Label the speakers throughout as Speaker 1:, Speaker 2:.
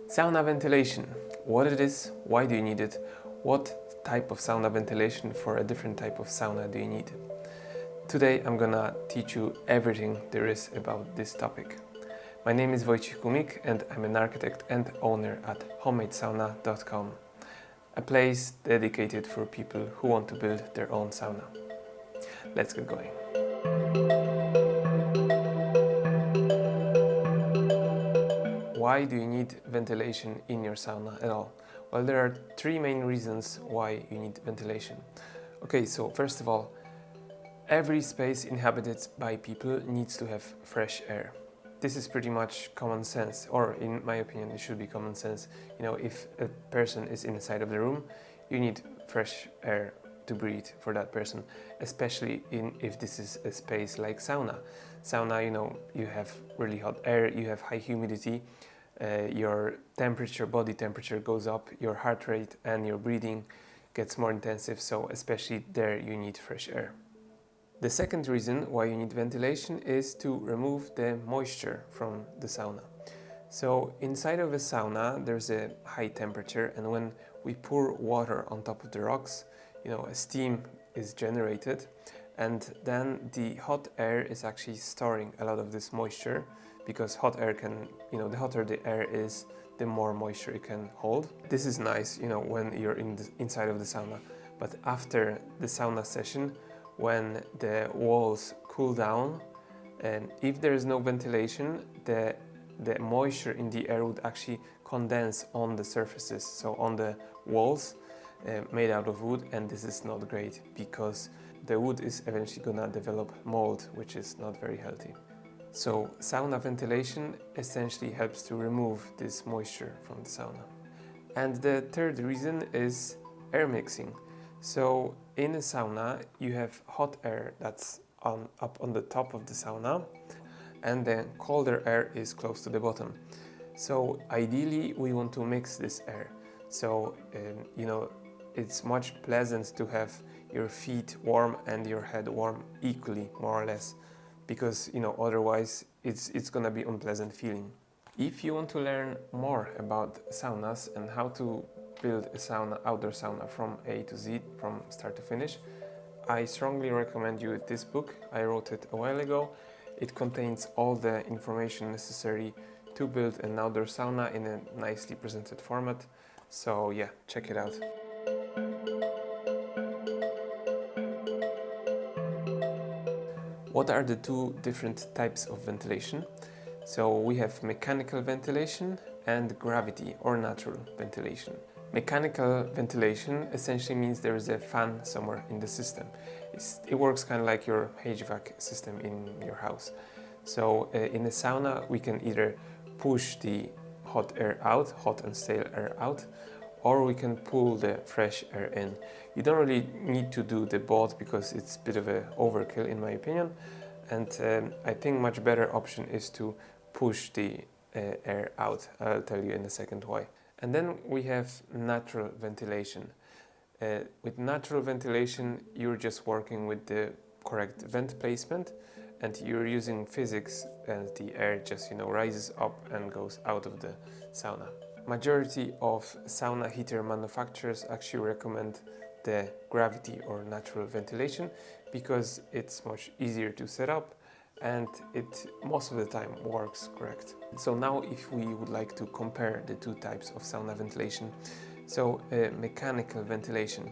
Speaker 1: Sauna ventilation. What it is, why do you need it, what type of sauna ventilation for a different type of sauna do you need. Today I'm gonna teach you everything there is about this topic. My name is Wojciech Kumik and I'm an architect and owner at homemadesauna.com, a place dedicated for people who want to build their own sauna. Let's get going. Why do you need ventilation in your sauna at all? Well, there are three main reasons why you need ventilation. Okay, so first of all, every space inhabited by people needs to have fresh air. This is pretty much common sense, or in my opinion, it should be common sense. You know, if a person is inside of the room, you need fresh air to breathe for that person, especially if this is a space like sauna. Sauna, you know, you have really hot air, you have high humidity, your temperature, body temperature goes up, your heart rate and your breathing gets more intensive, so especially there you need fresh air. The second reason why you need ventilation is to remove the moisture from the sauna. So inside of a sauna there's a high temperature, and when we pour water on top of the rocks, you know, a steam is generated, and then the hot air is actually storing a lot of this moisture, because hot air can, you know, the hotter the air is, the more moisture it can hold. This is nice, you know, when you're inside of the sauna, but after the sauna session, when the walls cool down, and if there is no ventilation, the moisture in the air would actually condense on the surfaces, so on the walls made out of wood, and this is not great because the wood is eventually gonna develop mold, which is not very healthy. So sauna ventilation essentially helps to remove this moisture from the sauna. And the third reason is air mixing. So in a sauna you have hot air that's up on the top of the sauna, and then colder air is close to the bottom. So ideally we want to mix this air. So you know, it's much pleasant to have your feet warm and your head warm equally, more or less, because, you know, otherwise it's gonna be unpleasant feeling. If you want to learn more about saunas and how to build a sauna, outdoor sauna from A to Z, from start to finish, I strongly recommend you this book. I wrote it a while ago. It contains all the information necessary to build an outdoor sauna in a nicely presented format. So yeah, check it out. What are the two different types of ventilation? So we have mechanical ventilation and gravity or natural ventilation. Mechanical ventilation essentially means there is a fan somewhere in the system. It works kind of like your HVAC system in your house. So in a sauna we can either push the hot air out, hot and stale air out, or we can pull the fresh air in. You don't really need to do the both because it's a bit of a overkill in my opinion, and I think much better option is to push the air out. I'll tell you in a second why. And then we have natural ventilation. With natural ventilation you're just working with the correct vent placement, and you're using physics, and the air just, you know, rises up and goes out of the sauna. Majority of sauna heater manufacturers actually recommend the gravity or natural ventilation because it's much easier to set up and it most of the time works correct. So now if we would like to compare the two types of sauna ventilation, so mechanical ventilation,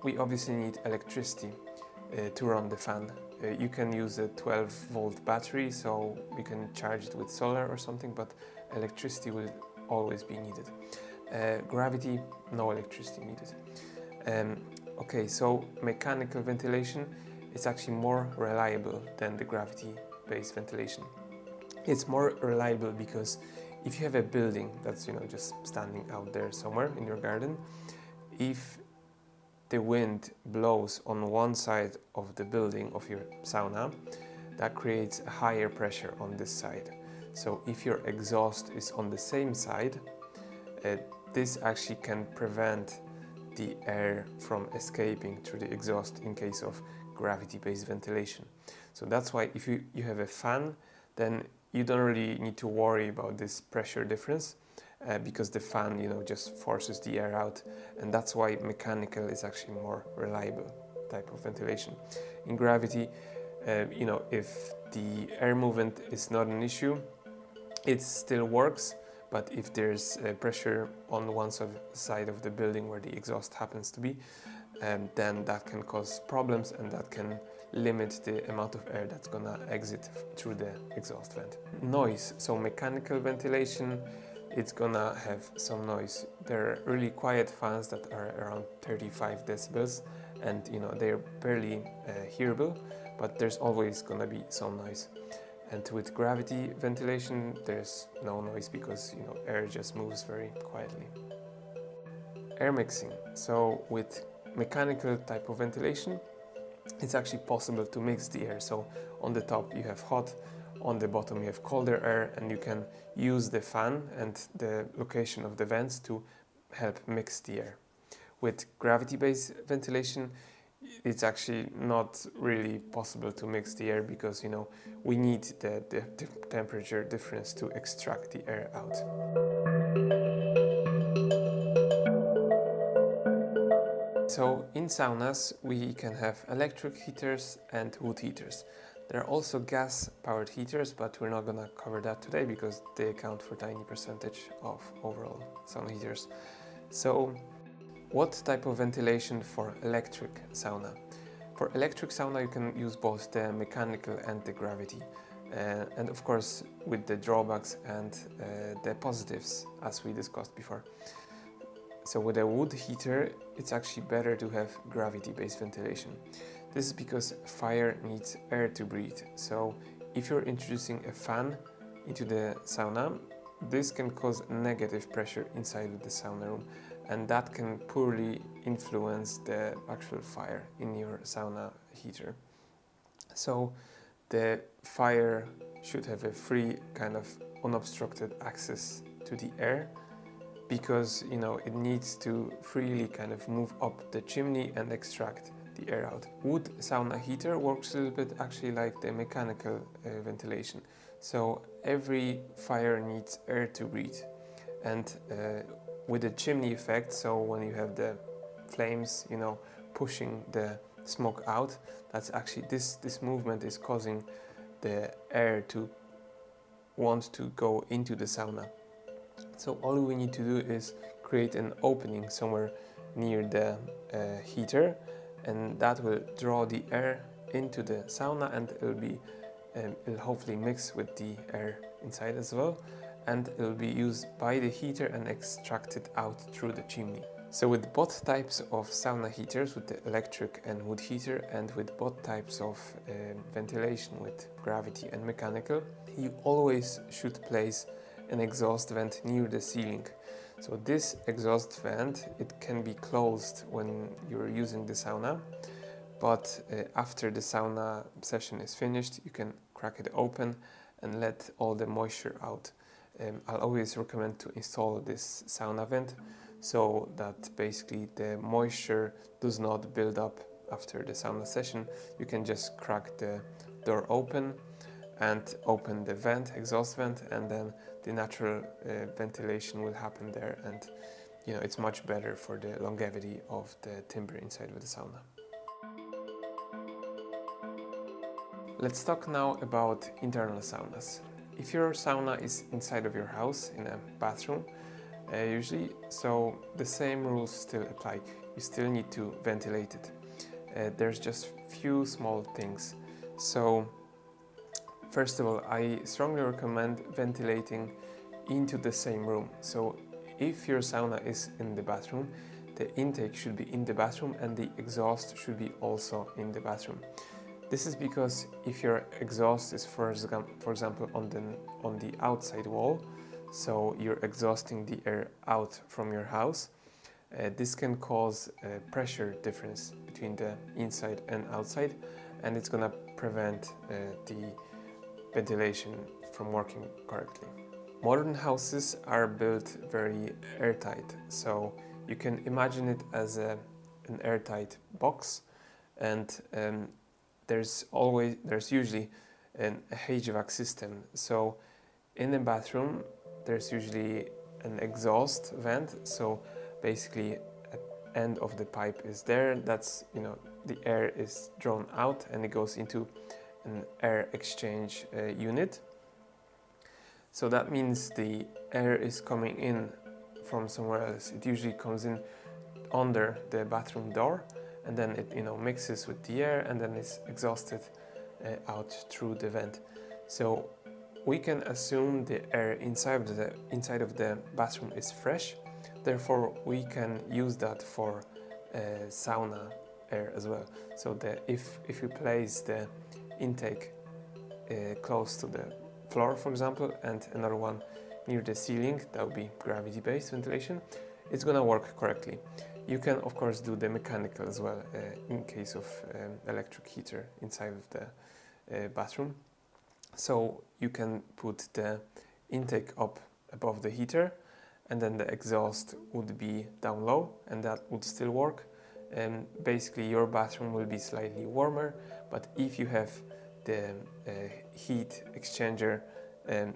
Speaker 1: we obviously need electricity to run the fan. You can use a 12-volt battery, so you can charge it with solar or something, but electricity will always be needed. Gravity, no electricity needed. Okay, so mechanical ventilation is actually more reliable than the gravity-based ventilation. It's more reliable because if you have a building that's, you know, just standing out there somewhere in your garden, if the wind blows on one side of the building of your sauna, that creates a higher pressure on this side. So if your exhaust is on the same side, this actually can prevent the air from escaping through the exhaust in case of gravity-based ventilation. So that's why if you have a fan, then you don't really need to worry about this pressure difference because the fan, just forces the air out, and that's why mechanical is actually more reliable type of ventilation. In gravity, if the air movement is not an issue, it still works, but if there's pressure on one side of the building where the exhaust happens to be, then that can cause problems and that can limit the amount of air that's gonna exit through the exhaust vent. Noise, so mechanical ventilation, it's gonna have some noise. There are really quiet fans that are around 35 decibels and they're barely hearable, but there's always gonna be some noise. And with gravity ventilation, there's no noise because air just moves very quietly. Air mixing. So with mechanical type of ventilation, it's actually possible to mix the air. So on the top you have hot, on the bottom you have colder air, and you can use the fan and the location of the vents to help mix the air. With gravity-based ventilation, it's actually not really possible to mix the air because we need the temperature difference to extract the air out. So in saunas we can have electric heaters and wood heaters. There are also gas-powered heaters, but we're not going to cover that today because they account for a tiny percentage of overall sauna heaters. So what type of ventilation for electric sauna? For electric sauna you can use both the mechanical and the gravity. And of course with the drawbacks and the positives as we discussed before. So with a wood heater, it's actually better to have gravity-based ventilation. This is because fire needs air to breathe. So if you're introducing a fan into the sauna, this can cause negative pressure inside of the sauna room, and that can poorly influence the actual fire in your sauna heater. So the fire should have a free kind of unobstructed access to the air, because it needs to freely kind of move up the chimney and extract the air out. Wood sauna heater works a little bit actually like the mechanical ventilation. So every fire needs air to breathe, and with the chimney effect, so when you have the flames pushing the smoke out, that's actually this movement is causing the air to want to go into the sauna. So all we need to do is create an opening somewhere near the heater, and that will draw the air into the sauna, and it'll hopefully mix with the air inside as well, and it'll be used by the heater and extracted out through the chimney. So with both types of sauna heaters, with the electric and wood heater, and with both types of ventilation with gravity and mechanical, you always should place an exhaust vent near the ceiling. So this exhaust vent, it can be closed when you're using the sauna, but after the sauna session is finished, you can crack it open and let all the moisture out. I'll always recommend to install this sauna vent so that basically the moisture does not build up after the sauna session. You can just crack the door open and open the vent, exhaust vent, and then the natural ventilation will happen there, and it's much better for the longevity of the timber inside of the sauna. Let's talk now about internal saunas. If your sauna is inside of your house in a bathroom, usually, so the same rules still apply. You still need to ventilate it. There's just few small things. So first of all, I strongly recommend ventilating into the same room. So if your sauna is in the bathroom, the intake should be in the bathroom and the exhaust should be also in the bathroom. This is because if your exhaust is, for example, on the outside wall, so you're exhausting the air out from your house, this can cause a pressure difference between the inside and outside, and it's gonna prevent the ventilation from working correctly. Modern houses are built very airtight, so you can imagine it as an airtight box, and there's usually a HVAC system. So in the bathroom there's usually an exhaust vent, so basically at end of the pipe is there, that's, you know, the air is drawn out and it goes into an air exchange unit. So that means the air is coming in from somewhere else. It usually comes in under the bathroom door, and then it, you know, mixes with the air and then is exhausted out through the vent. So we can assume the air inside of the bathroom is fresh. Therefore, we can use that for sauna air as well. So if we place the intake close to the floor, for example, and another one near the ceiling, that would be gravity-based ventilation, it's gonna work correctly. You can of course do the mechanical as well in case of electric heater inside of the bathroom. So you can put the intake up above the heater, and then the exhaust would be down low, and that would still work. And basically your bathroom will be slightly warmer, but if you have the heat exchanger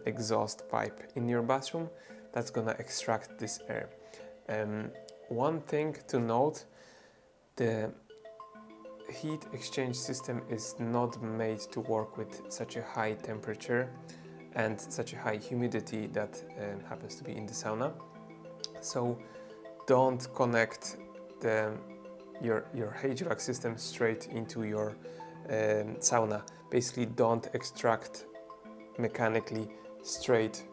Speaker 1: exhaust pipe in your bathroom, that's gonna extract this air. One thing to note, the heat exchange system is not made to work with such a high temperature and such a high humidity that happens to be in the sauna. So don't connect your HVAC system straight into your sauna. Basically, don't extract mechanically straight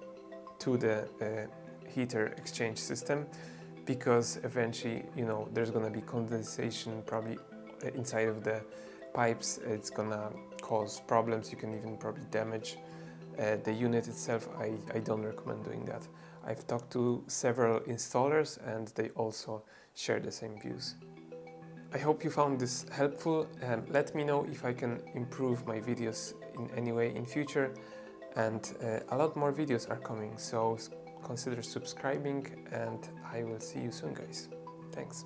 Speaker 1: to the heater exchange system, because eventually, you know, there's gonna be condensation probably inside of the pipes. It's gonna cause problems. You can even probably damage the unit itself. I don't recommend doing that. I've talked to several installers and they also share the same views. I hope you found this helpful. Let me know if I can improve my videos in any way in future, and a lot more videos are coming, so consider subscribing, and I will see you soon, guys. Thanks.